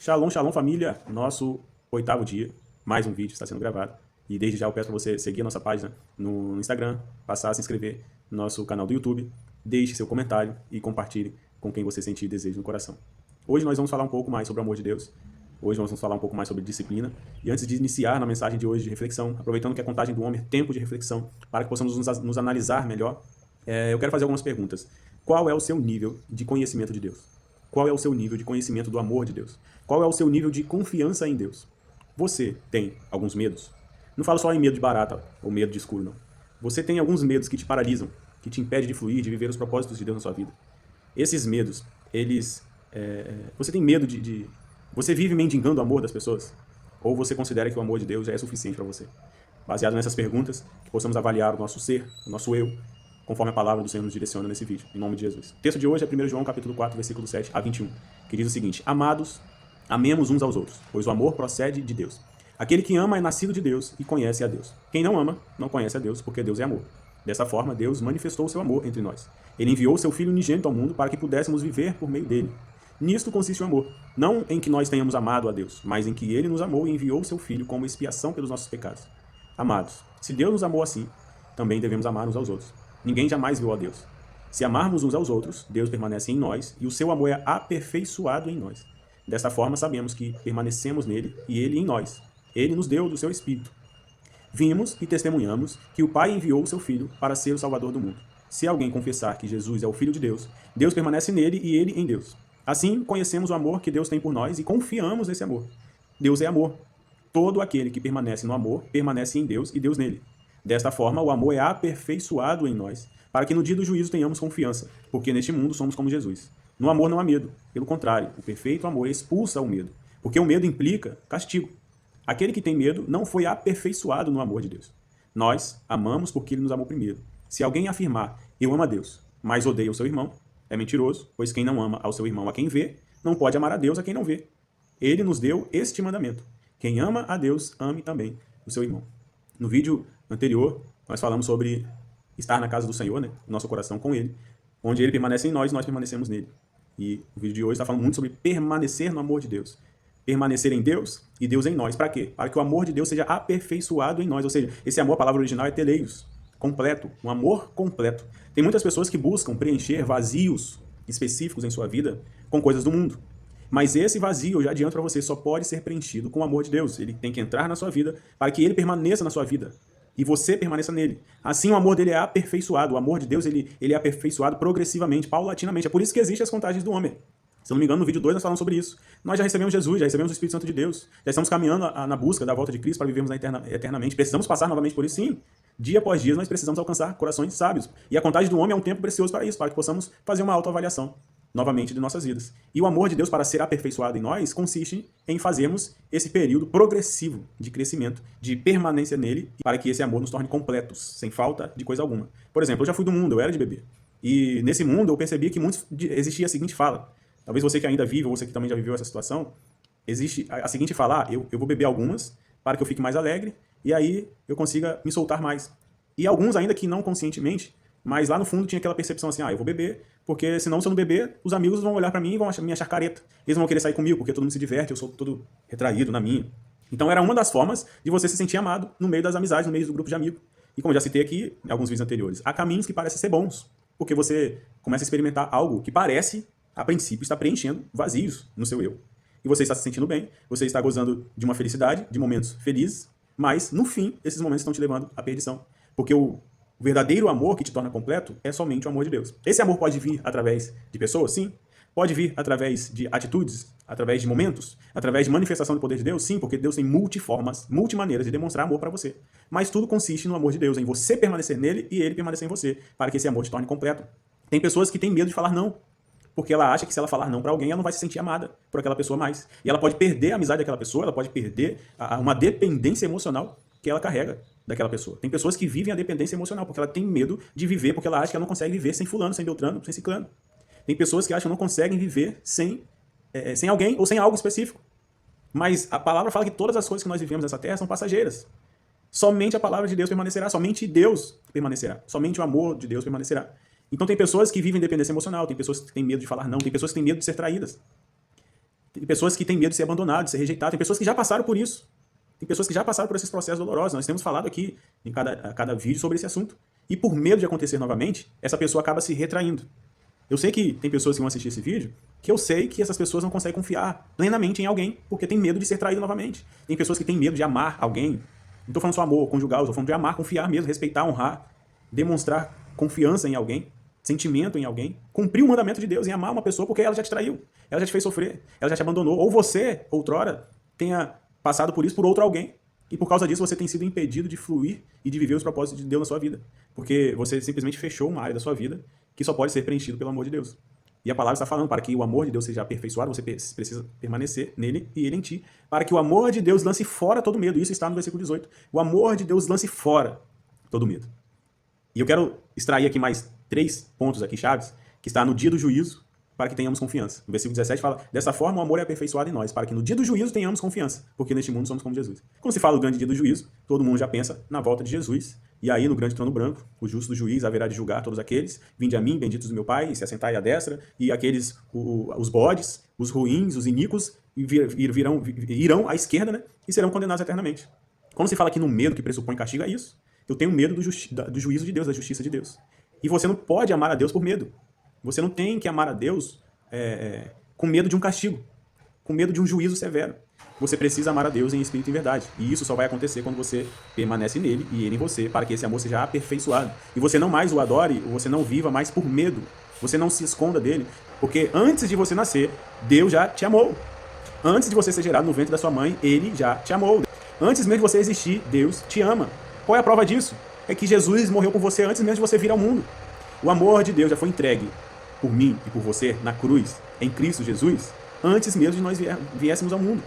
Shalom, shalom família, nosso 8º dia, mais um vídeo está sendo gravado. E desde já eu peço para você seguir a nossa página no Instagram, passar a se inscrever no nosso canal do YouTube, deixe seu comentário e compartilhe com quem você sentir desejo no coração. Hoje nós vamos falar um pouco mais sobre o amor de Deus, hoje nós vamos falar um pouco mais sobre disciplina. E antes de iniciar na mensagem de hoje de reflexão, aproveitando que a contagem do homem é tempo de reflexão, para que possamos nos analisar melhor, eu quero fazer algumas perguntas. Qual é o seu nível de conhecimento de Deus? Qual é o seu nível de conhecimento do amor de Deus? Qual é o seu nível de confiança em Deus? Você tem alguns medos? Não falo só em medo de barata ou medo de escuro, não. Você tem alguns medos que te paralisam, que te impedem de fluir, de viver os propósitos de Deus na sua vida. Esses medos, você tem medo Você vive mendigando o amor das pessoas? Ou você considera que o amor de Deus já é suficiente para você? Baseado nessas perguntas, que possamos avaliar o nosso ser, o nosso eu, conforme a palavra do Senhor nos direciona nesse vídeo, em nome de Jesus. O texto de hoje é 1 João capítulo 4, versículo 7 a 21, que diz o seguinte: Amados, amemos uns aos outros, pois o amor procede de Deus. Aquele que ama é nascido de Deus e conhece a Deus. Quem não ama, não conhece a Deus, porque Deus é amor. Dessa forma, Deus manifestou o seu amor entre nós. Ele enviou o seu Filho unigênito ao mundo para que pudéssemos viver por meio dele. Nisto consiste o amor, não em que nós tenhamos amado a Deus, mas em que ele nos amou e enviou o seu Filho como expiação pelos nossos pecados. Amados, se Deus nos amou assim, também devemos amar uns aos outros. Ninguém jamais viu a Deus. Se amarmos uns aos outros, Deus permanece em nós e o seu amor é aperfeiçoado em nós. Desta forma, sabemos que permanecemos nele e ele em nós. Ele nos deu do seu Espírito. Vimos e testemunhamos que o Pai enviou o seu Filho para ser o Salvador do mundo. Se alguém confessar que Jesus é o Filho de Deus, Deus permanece nele e ele em Deus. Assim, conhecemos o amor que Deus tem por nós e confiamos nesse amor. Deus é amor. Todo aquele que permanece no amor, permanece em Deus e Deus nele. Desta forma, o amor é aperfeiçoado em nós, para que no dia do juízo tenhamos confiança, porque neste mundo somos como Jesus. No amor não há medo. Pelo contrário, o perfeito amor expulsa o medo, porque o medo implica castigo. Aquele que tem medo não foi aperfeiçoado no amor de Deus. Nós amamos porque ele nos amou primeiro. Se alguém afirmar, eu amo a Deus, mas odeia o seu irmão, é mentiroso, pois quem não ama ao seu irmão a quem vê, não pode amar a Deus a quem não vê. Ele nos deu este mandamento: quem ama a Deus, ame também o seu irmão. No vídeo anterior, nós falamos sobre estar na casa do Senhor, né? Nosso coração com Ele, onde Ele permanece em nós, nós permanecemos nele. E o vídeo de hoje está falando muito sobre permanecer no amor de Deus. Permanecer em Deus e Deus em nós. Para quê? Para que o amor de Deus seja aperfeiçoado em nós. Ou seja, esse amor, a palavra original é teleios, completo, um amor completo. Tem muitas pessoas que buscam preencher vazios específicos em sua vida com coisas do mundo. Mas esse vazio, eu já adianto para você, só pode ser preenchido com o amor de Deus. Ele tem que entrar na sua vida para que ele permaneça na sua vida e você permaneça nele. Assim o amor dele é aperfeiçoado. O amor de Deus ele é aperfeiçoado progressivamente, paulatinamente. É por isso que existem as contagens do homem. Se eu não me engano, no vídeo 2 nós falamos sobre isso. Nós já recebemos Jesus, já recebemos o Espírito Santo de Deus. Já estamos caminhando na busca da volta de Cristo para vivermos eternamente. Precisamos passar novamente por isso, sim. Dia após dia nós precisamos alcançar corações sábios. E a contagem do homem é um tempo precioso para isso, para que possamos fazer uma autoavaliação novamente de nossas vidas. E o amor de Deus para ser aperfeiçoado em nós consiste em fazermos esse período progressivo de crescimento, de permanência nele, para que esse amor nos torne completos, sem falta de coisa alguma. Por exemplo, eu já fui do mundo, eu era de bebê. E nesse mundo eu percebi que existia a seguinte fala. Talvez você que ainda vive, ou você que também já viveu essa situação, existe a seguinte fala: eu vou beber algumas para que eu fique mais alegre e aí eu consiga me soltar mais. E alguns ainda que não conscientemente, mas lá no fundo tinha aquela percepção assim: eu vou beber, porque senão se eu não beber, os amigos vão olhar pra mim e vão me achar careta. Eles não vão querer sair comigo, porque todo mundo se diverte, eu sou todo retraído na minha. Então era uma das formas de você se sentir amado no meio das amizades, no meio do grupo de amigos. E como eu já citei aqui em alguns vídeos anteriores, há caminhos que parecem ser bons, porque você começa a experimentar algo que parece, a princípio, estar preenchendo vazios no seu eu. E você está se sentindo bem, você está gozando de uma felicidade, de momentos felizes, mas no fim, esses momentos estão te levando à perdição. Porque o verdadeiro amor que te torna completo é somente o amor de Deus. Esse amor pode vir através de pessoas? Sim. Pode vir através de atitudes, através de momentos, através de manifestação do poder de Deus? Sim, porque Deus tem multiformas, multimaneiras de demonstrar amor para você. Mas tudo consiste no amor de Deus, em você permanecer nele e ele permanecer em você, para que esse amor te torne completo. Tem pessoas que têm medo de falar não, porque ela acha que se ela falar não para alguém, ela não vai se sentir amada por aquela pessoa mais. E ela pode perder a amizade daquela pessoa, ela pode perder uma dependência emocional que ela carrega daquela pessoa. Tem pessoas que vivem a dependência emocional, porque ela tem medo de viver, porque ela acha que ela não consegue viver sem fulano, sem beltrano, sem ciclano. Tem pessoas que acham que não conseguem viver sem alguém ou sem algo específico. Mas a palavra fala que todas as coisas que nós vivemos nessa terra são passageiras. Somente a palavra de Deus permanecerá, somente Deus permanecerá, somente o amor de Deus permanecerá. Então tem pessoas que vivem dependência emocional, tem pessoas que têm medo de falar não, tem pessoas que têm medo de ser traídas. Tem pessoas que têm medo de ser abandonado, de ser rejeitado. Tem pessoas que já passaram por isso. Tem pessoas que já passaram por esses processos dolorosos. Nós temos falado aqui em cada vídeo sobre esse assunto. E por medo de acontecer novamente, essa pessoa acaba se retraindo. Eu sei que tem pessoas que vão assistir esse vídeo que eu sei que essas pessoas não conseguem confiar plenamente em alguém porque tem medo de ser traído novamente. Tem pessoas que têm medo de amar alguém. Não estou falando só amor conjugal, estou falando de amar, confiar mesmo, respeitar, honrar, demonstrar confiança em alguém, sentimento em alguém, cumprir o mandamento de Deus em amar uma pessoa porque ela já te traiu, ela já te fez sofrer, ela já te abandonou. Ou você, outrora, tenha passado por isso por outro alguém. E por causa disso você tem sido impedido de fluir e de viver os propósitos de Deus na sua vida. Porque você simplesmente fechou uma área da sua vida que só pode ser preenchido pelo amor de Deus. E a palavra está falando, para que o amor de Deus seja aperfeiçoado, você precisa permanecer nele e ele em ti. Para que o amor de Deus lance fora todo medo. Isso está no versículo 18. O amor de Deus lance fora todo medo. E eu quero extrair aqui mais 3 pontos aqui chaves, que está no dia do juízo, para que tenhamos confiança. No versículo 17 fala, dessa forma o amor é aperfeiçoado em nós, para que no dia do juízo tenhamos confiança, porque neste mundo somos como Jesus. Quando se fala do grande dia do juízo, todo mundo já pensa na volta de Jesus, e aí no grande trono branco, o justo juiz haverá de julgar todos aqueles, vinde a mim, benditos do meu Pai, e se assentai à destra, e aqueles, os bodes, os ruins, os iníquos, irão à esquerda, né, e serão condenados eternamente. Quando se fala aqui no medo que pressupõe castigo, é isso. Eu tenho medo do juízo de Deus, da justiça de Deus. E você não pode amar a Deus por medo. Você não tem que amar a Deus com medo de um castigo, com medo de um juízo severo. Você precisa amar a Deus em espírito e verdade. E isso só vai acontecer quando você permanece nele e ele em você, para que esse amor seja aperfeiçoado. E você não mais o adore, ou você não viva mais por medo. Você não se esconda dele, porque antes de você nascer, Deus já te amou. Antes de você ser gerado no ventre da sua mãe, ele já te amou. Antes mesmo de você existir, Deus te ama. Qual é a prova disso? É que Jesus morreu por você antes mesmo de você vir ao mundo. O amor de Deus já foi entregue por mim e por você na cruz, em Cristo Jesus, antes mesmo de nós viéssemos ao mundo.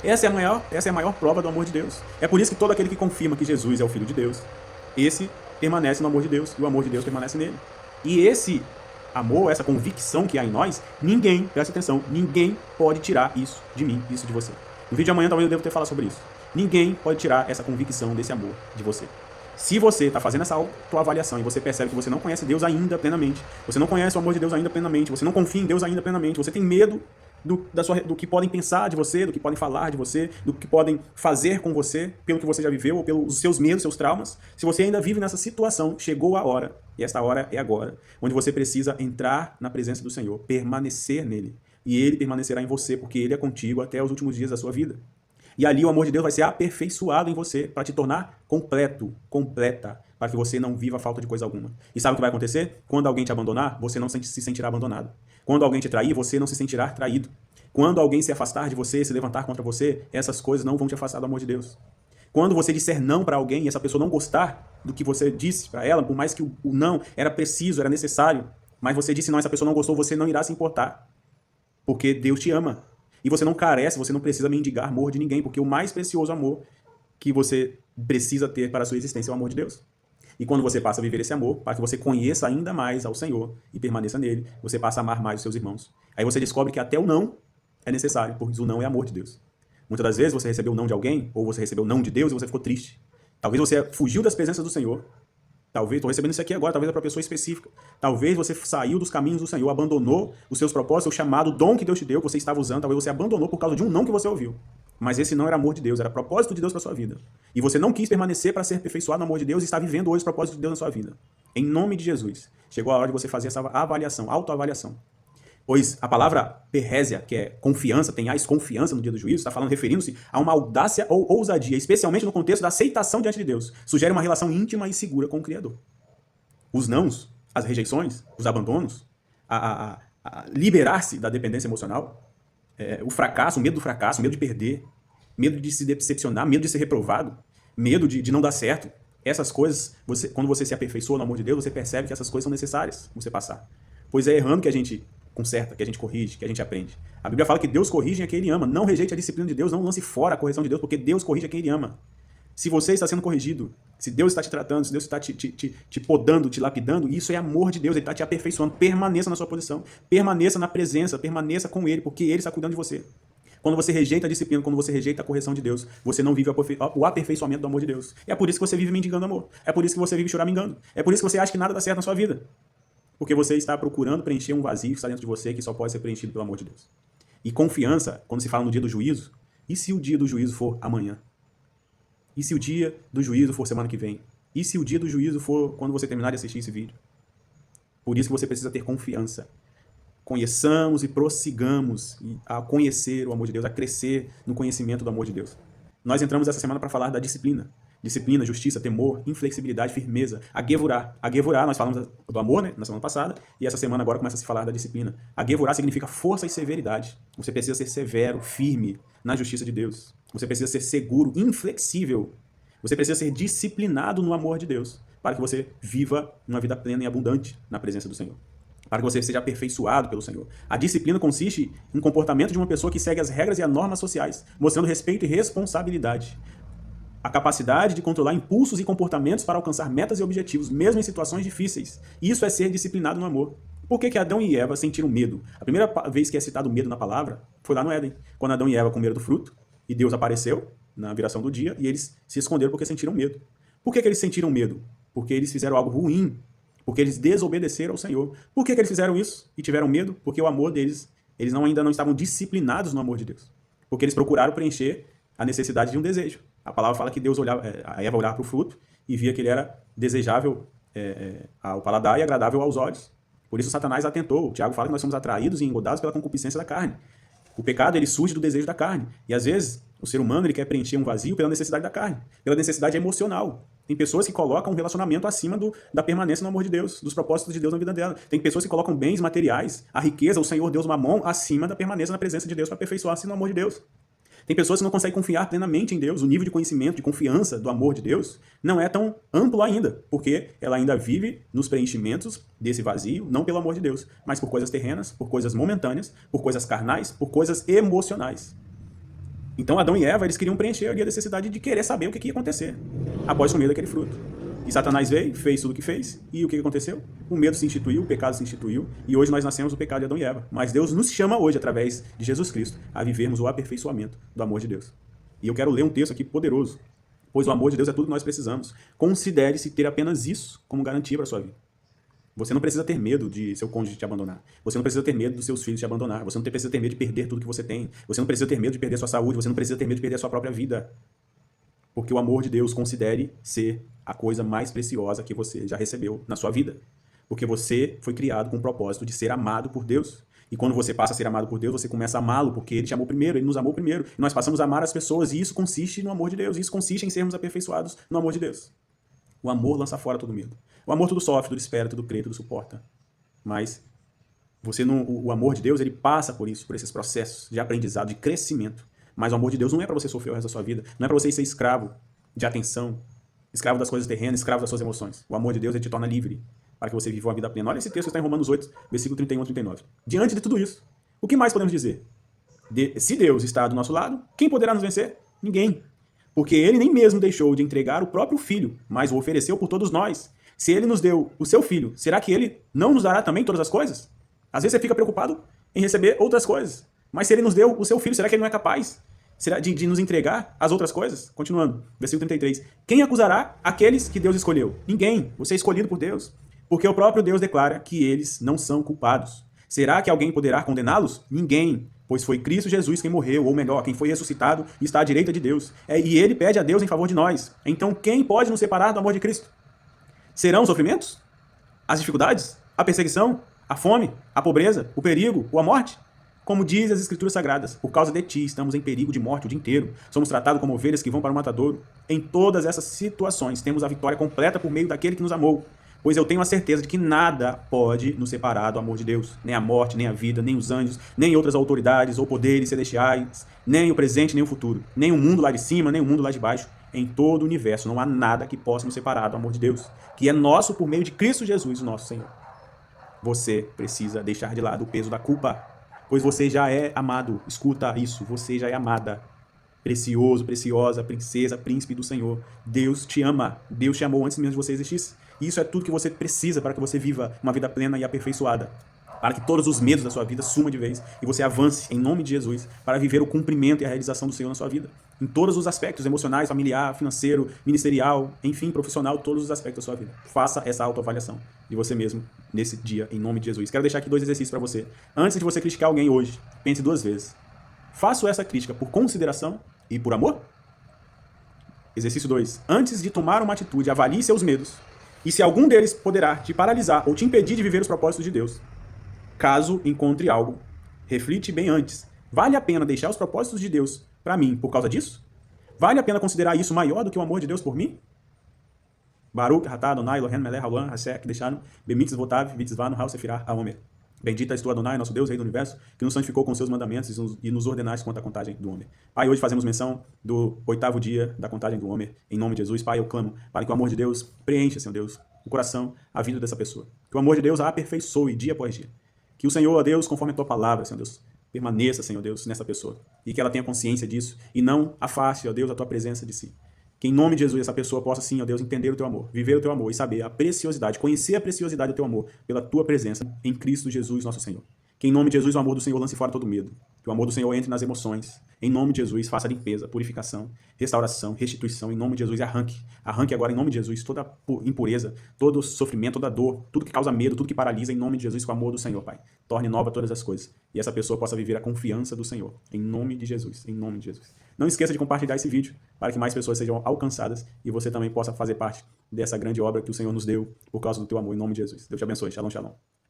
Essa é a maior prova do amor de Deus. É por isso que todo aquele que confirma que Jesus é o Filho de Deus, esse permanece no amor de Deus, e o amor de Deus permanece nele. E esse amor, essa convicção que há em nós, ninguém, presta atenção, ninguém pode tirar isso de mim, isso de você. No vídeo de amanhã talvez eu deva ter falado sobre isso. Ninguém pode tirar essa convicção desse amor de você. Se você está fazendo essa autoavaliação e você percebe que você não conhece Deus ainda plenamente, você não conhece o amor de Deus ainda plenamente, você não confia em Deus ainda plenamente, você tem medo do que podem pensar de você, do que podem falar de você, do que podem fazer com você, pelo que você já viveu, ou pelos seus medos, seus traumas, se você ainda vive nessa situação, chegou a hora, e esta hora é agora, onde você precisa entrar na presença do Senhor, permanecer nele, e ele permanecerá em você, porque ele é contigo até os últimos dias da sua vida. E ali o amor de Deus vai ser aperfeiçoado em você para te tornar completo, completa, para que você não viva falta de coisa alguma. E sabe o que vai acontecer? Quando alguém te abandonar, você não se sentirá abandonado. Quando alguém te trair, você não se sentirá traído. Quando alguém se afastar de você, se levantar contra você, essas coisas não vão te afastar do amor de Deus. Quando você disser não para alguém e essa pessoa não gostar do que você disse para ela, por mais que o não era preciso, era necessário, mas você disse não, essa pessoa não gostou, você não irá se importar. Porque Deus te ama. E você não carece, você não precisa mendigar amor de ninguém, porque o mais precioso amor que você precisa ter para a sua existência é o amor de Deus. E quando você passa a viver esse amor, para que você conheça ainda mais ao Senhor e permaneça nele, você passa a amar mais os seus irmãos. Aí você descobre que até o não é necessário, porque o não é amor de Deus. Muitas das vezes você recebeu o não de alguém, ou você recebeu o não de Deus e você ficou triste. Talvez você fugiu das presenças do Senhor. Talvez, estou recebendo isso aqui agora, talvez é para uma pessoa específica. Talvez você saiu dos caminhos do Senhor, abandonou os seus propósitos, o chamado, o dom que Deus te deu, que você estava usando, talvez você abandonou por causa de um não que você ouviu. Mas esse não era amor de Deus, era propósito de Deus para sua vida. E você não quis permanecer para ser aperfeiçoado no amor de Deus e está vivendo hoje os propósitos de Deus na sua vida. Em nome de Jesus, chegou a hora de você fazer essa avaliação, autoavaliação. Pois a palavra perrésia, que é confiança, tenhais confiança no dia do juízo, está falando, referindo-se a uma audácia ou ousadia, especialmente no contexto da aceitação diante de Deus. Sugere uma relação íntima e segura com o Criador. Os nãos, as rejeições, os abandonos, a liberar-se da dependência emocional, o fracasso, o medo do fracasso, o medo de perder, medo de se decepcionar, medo de ser reprovado, medo de não dar certo. Essas coisas, quando você se aperfeiçoa no amor de Deus, você percebe que essas coisas são necessárias você passar. Pois é errando que a gente conserta, que a gente corrige, que a gente aprende. A Bíblia fala que Deus corrige a quem ele ama. Não rejeite a disciplina de Deus, não lance fora a correção de Deus, porque Deus corrige a quem ele ama. Se você está sendo corrigido, se Deus está te tratando, se Deus está te podando, te lapidando, isso é amor de Deus, ele está te aperfeiçoando. Permaneça na sua posição, permaneça na presença, permaneça com ele, porque ele está cuidando de você. Quando você rejeita a disciplina, quando você rejeita a correção de Deus, você não vive o aperfeiçoamento do amor de Deus. É por isso que você vive mendigando amor. É por isso que você vive choramingando. É por isso que você acha que nada dá certo na sua vida. Porque você está procurando preencher um vazio que está dentro de você, que só pode ser preenchido pelo amor de Deus. E confiança, quando se fala no dia do juízo, e se o dia do juízo for amanhã? E se o dia do juízo for semana que vem? E se o dia do juízo for quando você terminar de assistir esse vídeo? Por isso que você precisa ter confiança. Conheçamos e prossigamos a conhecer o amor de Deus, a crescer no conhecimento do amor de Deus. Nós entramos essa semana para falar da disciplina. Disciplina, justiça, temor, inflexibilidade, firmeza. A Gevurah. A Gevurah, nós falamos do amor, né, na semana passada, e essa semana agora começa a se falar da disciplina. A Gevurah significa força e severidade. Você precisa ser severo, firme na justiça de Deus. Você precisa ser seguro, inflexível. Você precisa ser disciplinado no amor de Deus, para que você viva uma vida plena e abundante na presença do Senhor. Para que você seja aperfeiçoado pelo Senhor. A disciplina consiste em um comportamento de uma pessoa que segue as regras e as normas sociais, mostrando respeito e responsabilidade. A capacidade de controlar impulsos e comportamentos para alcançar metas e objetivos, mesmo em situações difíceis. Isso é ser disciplinado no amor. Por que Adão e Eva sentiram medo? A primeira vez que é citado medo na palavra foi lá no Éden, quando Adão e Eva comeram do fruto, e Deus apareceu na viração do dia, e eles se esconderam porque sentiram medo. Por que eles sentiram medo? Porque eles fizeram algo ruim, porque eles desobedeceram ao Senhor. Por que eles fizeram isso e tiveram medo? Porque o amor deles, eles ainda não estavam disciplinados no amor de Deus. Porque eles procuraram preencher a necessidade de um desejo. A palavra fala que Deus olhava, a Eva olhava para o fruto e via que ele era desejável ao paladar e agradável aos olhos. Por isso Satanás atentou. O Tiago fala que nós somos atraídos e engodados pela concupiscência da carne. O pecado, ele surge do desejo da carne. E às vezes, o ser humano, ele quer preencher um vazio pela necessidade da carne, pela necessidade emocional. Tem pessoas que colocam um relacionamento acima da permanência no amor de Deus, dos propósitos de Deus na vida dela. Tem pessoas que colocam bens materiais, a riqueza, o Senhor Deus Mamon, acima da permanência na presença de Deus para aperfeiçoar-se no amor de Deus. Tem pessoas que não conseguem confiar plenamente em Deus. O nível de conhecimento, de confiança do amor de Deus não é tão amplo ainda, porque ela ainda vive nos preenchimentos desse vazio, não pelo amor de Deus, mas por coisas terrenas, por coisas momentâneas, por coisas carnais, por coisas emocionais. Então Adão e Eva, eles queriam preencher ali a necessidade de querer saber o que ia acontecer após comer daquele fruto. E Satanás veio, fez tudo o que fez, e o que aconteceu? O medo se instituiu, o pecado se instituiu, e hoje nós nascemos do pecado de Adão e Eva. Mas Deus nos chama hoje, através de Jesus Cristo, a vivermos o aperfeiçoamento do amor de Deus. E eu quero ler um texto aqui poderoso, pois o amor de Deus é tudo que nós precisamos. Considere-se ter apenas isso como garantia para a sua vida. Você não precisa ter medo de seu cônjuge te abandonar. Você não precisa ter medo dos seus filhos te abandonar. Você não precisa ter medo de perder tudo que você tem. Você não precisa ter medo de perder sua saúde. Você não precisa ter medo de perder a sua própria vida. Porque o amor de Deus considere ser a coisa mais preciosa que você já recebeu na sua vida. Porque você foi criado com o propósito de ser amado por Deus. E quando você passa a ser amado por Deus, você começa a amá-lo, porque Ele te amou primeiro, Ele nos amou primeiro. E nós passamos a amar as pessoas, e isso consiste no amor de Deus. Isso consiste em sermos aperfeiçoados no amor de Deus. O amor lança fora todo medo. O amor tudo sofre, tudo espera, tudo crê, tudo suporta. Mas o amor de Deus, ele passa por isso, por esses processos de aprendizado, de crescimento. Mas o amor de Deus não é para você sofrer o resto da sua vida. Não é para você ser escravo de atenção, escravo das coisas terrenas, escravo das suas emoções. O amor de Deus, ele te torna livre para que você viva uma vida plena. Olha esse texto que está em Romanos 8, versículo 31 a 39. Diante de tudo isso, o que mais podemos dizer? Se Deus está do nosso lado, quem poderá nos vencer? Ninguém. Porque Ele nem mesmo deixou de entregar o próprio Filho, mas o ofereceu por todos nós. Se Ele nos deu o seu Filho, será que Ele não nos dará também todas as coisas? Às vezes você fica preocupado em receber outras coisas. Mas se Ele nos deu o seu Filho, será que Ele não é capaz de nos entregar as outras coisas? Continuando, versículo 33. Quem acusará aqueles que Deus escolheu? Ninguém. Você é escolhido por Deus. Porque o próprio Deus declara que eles não são culpados. Será que alguém poderá condená-los? Ninguém. Pois foi Cristo Jesus quem morreu, ou melhor, quem foi ressuscitado e está à direita de Deus. E Ele pede a Deus em favor de nós. Então quem pode nos separar do amor de Cristo? Serão os sofrimentos? As dificuldades? A perseguição? A fome? A pobreza? O perigo? Ou a morte? Como diz as Escrituras Sagradas, por causa de ti estamos em perigo de morte o dia inteiro. Somos tratados como ovelhas que vão para o matadouro. Em todas essas situações temos a vitória completa por meio daquele que nos amou. Pois eu tenho a certeza de que nada pode nos separar do amor de Deus. Nem a morte, nem a vida, nem os anjos, nem outras autoridades ou poderes celestiais, nem o presente, nem o futuro. Nem o mundo lá de cima, nem o mundo lá de baixo. Em todo o universo não há nada que possa nos separar do amor de Deus, que é nosso por meio de Cristo Jesus, o nosso Senhor. Você precisa deixar de lado o peso da culpa, pois você já é amado. Escuta isso, você já é amada. Precioso, preciosa, princesa, príncipe do Senhor. Deus te ama. Deus te amou antes mesmo de você existir. Isso é tudo que você precisa para que você viva uma vida plena e aperfeiçoada. para que todos os medos da sua vida sumam de vez e você avance em nome de Jesus para viver o cumprimento e a realização do Senhor na sua vida. Em todos os aspectos, emocionais, familiar, financeiro, ministerial, enfim, profissional, todos os aspectos da sua vida. Faça essa autoavaliação de você mesmo nesse dia, em nome de Jesus. Quero deixar aqui 2 exercícios para você. Antes de você criticar alguém hoje, pense 2 vezes. Faço essa crítica por consideração e por amor? Exercício 2. Antes de tomar uma atitude, avalie seus medos e se algum deles poderá te paralisar ou te impedir de viver os propósitos de Deus. Caso encontre algo, reflite bem antes. Vale a pena deixar os propósitos de Deus para mim por causa disso? Vale a pena considerar isso maior do que o amor de Deus por mim? Baruch, Ratá, Adonai, Elohim, Melech, Haolam, Hasek, Deixaram, Bemitzvah, Votav, Vitzvah, Hal, Sefirah, Aomer. Bendito és tu, Adonai, nosso Deus, Rei do Universo, que nos santificou com seus mandamentos e nos ordenaste quanto à contagem do Homer. Pai, hoje fazemos menção do 8º dia da contagem do Homer. Em nome de Jesus, Pai, eu clamo para que o amor de Deus preencha, Senhor Deus, o coração, a vida dessa pessoa. Que o amor de Deus a aperfeiçoe dia após dia. Que o Senhor, ó Deus, conforme a tua palavra, Senhor Deus, permaneça, Senhor Deus, nessa pessoa. E que ela tenha consciência disso e não afaste, ó Deus, a tua presença de si. Que em nome de Jesus essa pessoa possa, sim, ó Deus, entender o teu amor, viver o teu amor e saber a preciosidade, conhecer a preciosidade do teu amor pela tua presença em Cristo Jesus, nosso Senhor. Que em nome de Jesus o amor do Senhor lance fora todo medo. Que o amor do Senhor entre nas emoções. Em nome de Jesus, faça limpeza, purificação, restauração, restituição. Em nome de Jesus, arranque. Arranque agora, em nome de Jesus, toda impureza, todo sofrimento, toda dor, tudo que causa medo, tudo que paralisa, em nome de Jesus, com o amor do Senhor, Pai. Torne nova todas as coisas. E essa pessoa possa viver a confiança do Senhor. Em nome de Jesus. Em nome de Jesus. Não esqueça de compartilhar esse vídeo para que mais pessoas sejam alcançadas e você também possa fazer parte dessa grande obra que o Senhor nos deu por causa do teu amor. Em nome de Jesus. Deus te abençoe. Shalom, shalom.